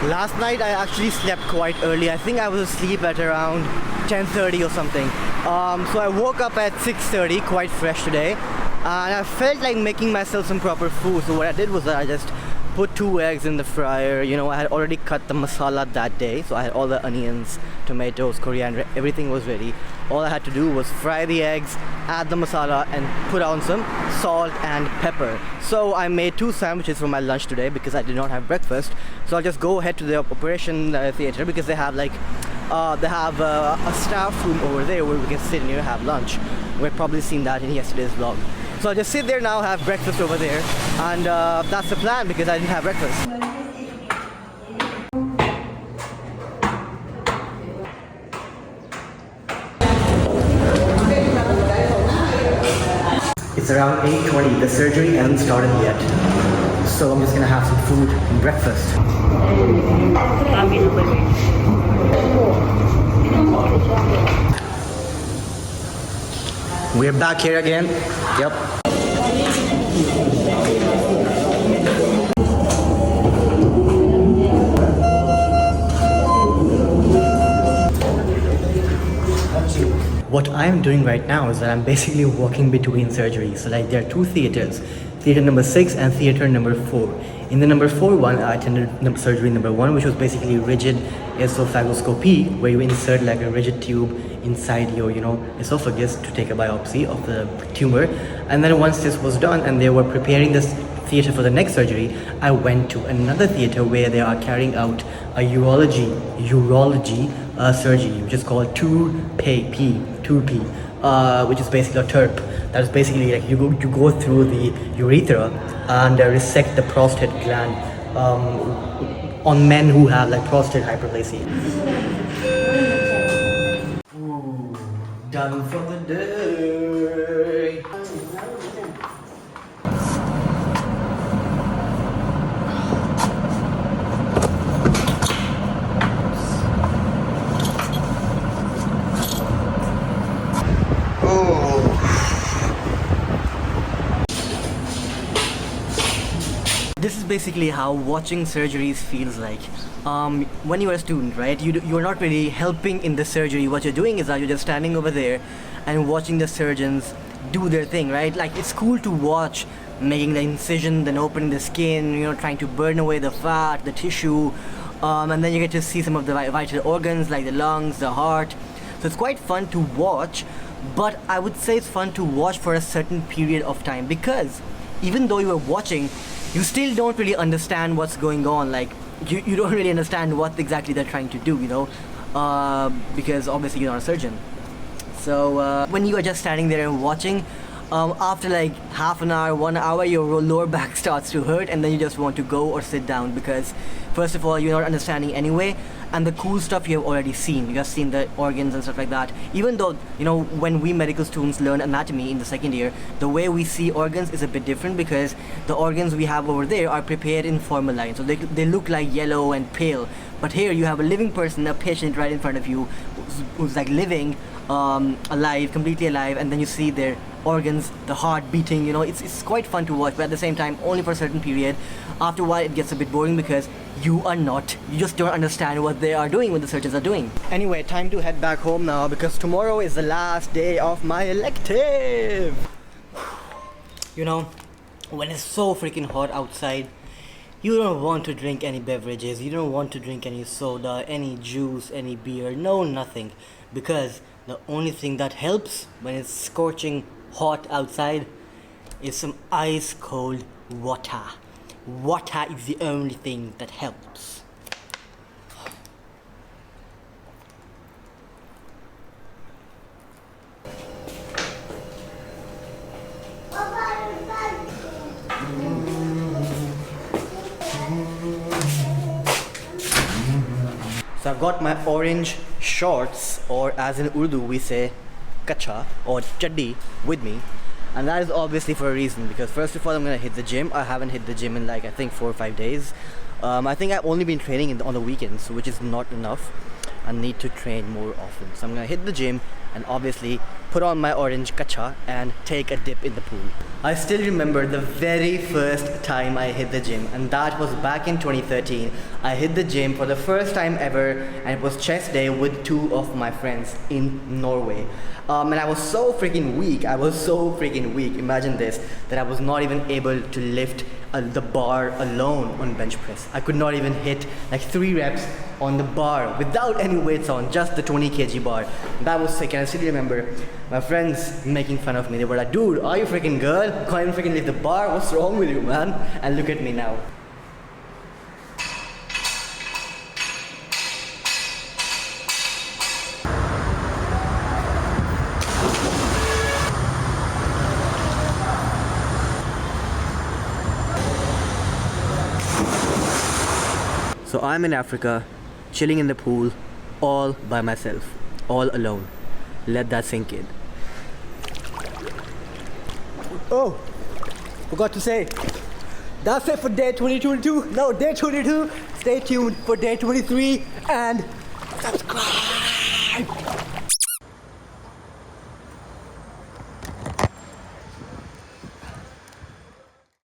Last night I actually slept quite early. I think I was asleep at around 10:30 or something. So I woke up at 6:30, quite fresh today, and I felt like making myself some proper food. So what I did was that I just put 2 eggs in the fryer. You know, I had already cut the masala that day, so I had all the onions, tomatoes, coriander, everything was ready. All I had to do was fry the eggs, add the masala, and put on some salt and pepper. So I made 2 sandwiches for my lunch today because I did not have breakfast. So I'll just go ahead to the operation theater because they have like a staff room over there where we can sit and have lunch. We've probably seen that in yesterday's vlog. So I'll just sit there now, have breakfast over there, and that's the plan because I didn't have breakfast. It's around 8:20. The surgery hasn't started yet, so I'm just gonna have some food and breakfast. We're back here again. Yep. What I'm doing right now is that I'm basically walking between surgeries. So like there are 2 theaters, theater number 6 and theater number 4. In the number 4 one, I attended surgery number 1, which was basically rigid esophagoscopy, where you insert like a rigid tube inside your, esophagus to take a biopsy of the tumor. And then once this was done and they were preparing this theater for the next surgery, I went to another theater where they are carrying out a urology surgery, which is called 2P, which is basically a TURP. That is basically like you go through the urethra and resect the prostate gland on men who have like prostate hyperplasia. Ooh, done for the day. This is basically how watching surgeries feels like. When you're a student, right, you're not really helping in the surgery. What you're doing is that you're just standing over there and watching the surgeons do their thing, right? Like, it's cool to watch making the incision, then opening the skin, trying to burn away the fat, the tissue, and then you get to see some of the vital organs like the lungs, the heart. So it's quite fun to watch, but I would say it's fun to watch for a certain period of time, because even though you are watching, you still don't really understand what's going on. Like, you don't really understand what exactly they're trying to do, because obviously you're not a surgeon. So when you are just standing there and watching, after like half an hour, 1 hour, your lower back starts to hurt, and then you just want to go or sit down, because first of all, you're not understanding anyway, and the cool stuff you have already seen. You have seen the organs and stuff like that. Even though, when we medical students learn anatomy in the second year, the way we see organs is a bit different, because the organs we have over there are prepared in formalin, so they look like yellow and pale. But here you have a living person, a patient right in front of you, who's like living, alive, completely alive, and then you see their organs, the heart beating. It's quite fun to watch, but at the same time only for a certain period. After a while it gets a bit boring, because you just don't understand what they are doing, what the surgeons are doing. Anyway, time to head back home now, because tomorrow is the last day of my elective. When it's so freaking hot outside, you don't want to drink any beverages, you don't want to drink any soda, any juice, any beer, no, nothing. Because the only thing that helps when it's scorching hot outside is some ice cold water. Water is the only thing that helps. So I've got my orange shorts, or as in Urdu we say kacha or chaddi, with me, and that is obviously for a reason, because first of all I'm gonna hit the gym. I haven't hit the gym in like I think 4 or 5 days. I think I've only been training on the weekends, which is not enough. I need to train more often. So I'm gonna hit the gym and obviously put on my orange kacha and take a dip in the pool. I still remember the very first time I hit the gym, and that was back in 2013. I hit the gym for the first time ever, and it was chest day with 2 of my friends in Norway. And I was so freaking weak. Imagine this, that I was not even able to lift the bar alone on bench press. I could not even hit like 3 reps on the bar without any weights on, just the 20 kg bar. That was sick, and I still remember my friends making fun of me. They were like, dude, are you freaking good? Can't even freaking lift the bar? What's wrong with you, man? And look at me now. So I'm in Africa, chilling in the pool, all by myself, all alone. Let that sink in. Oh, forgot to say, that's it for day 22. No, day 22. Stay tuned for day 23 and subscribe.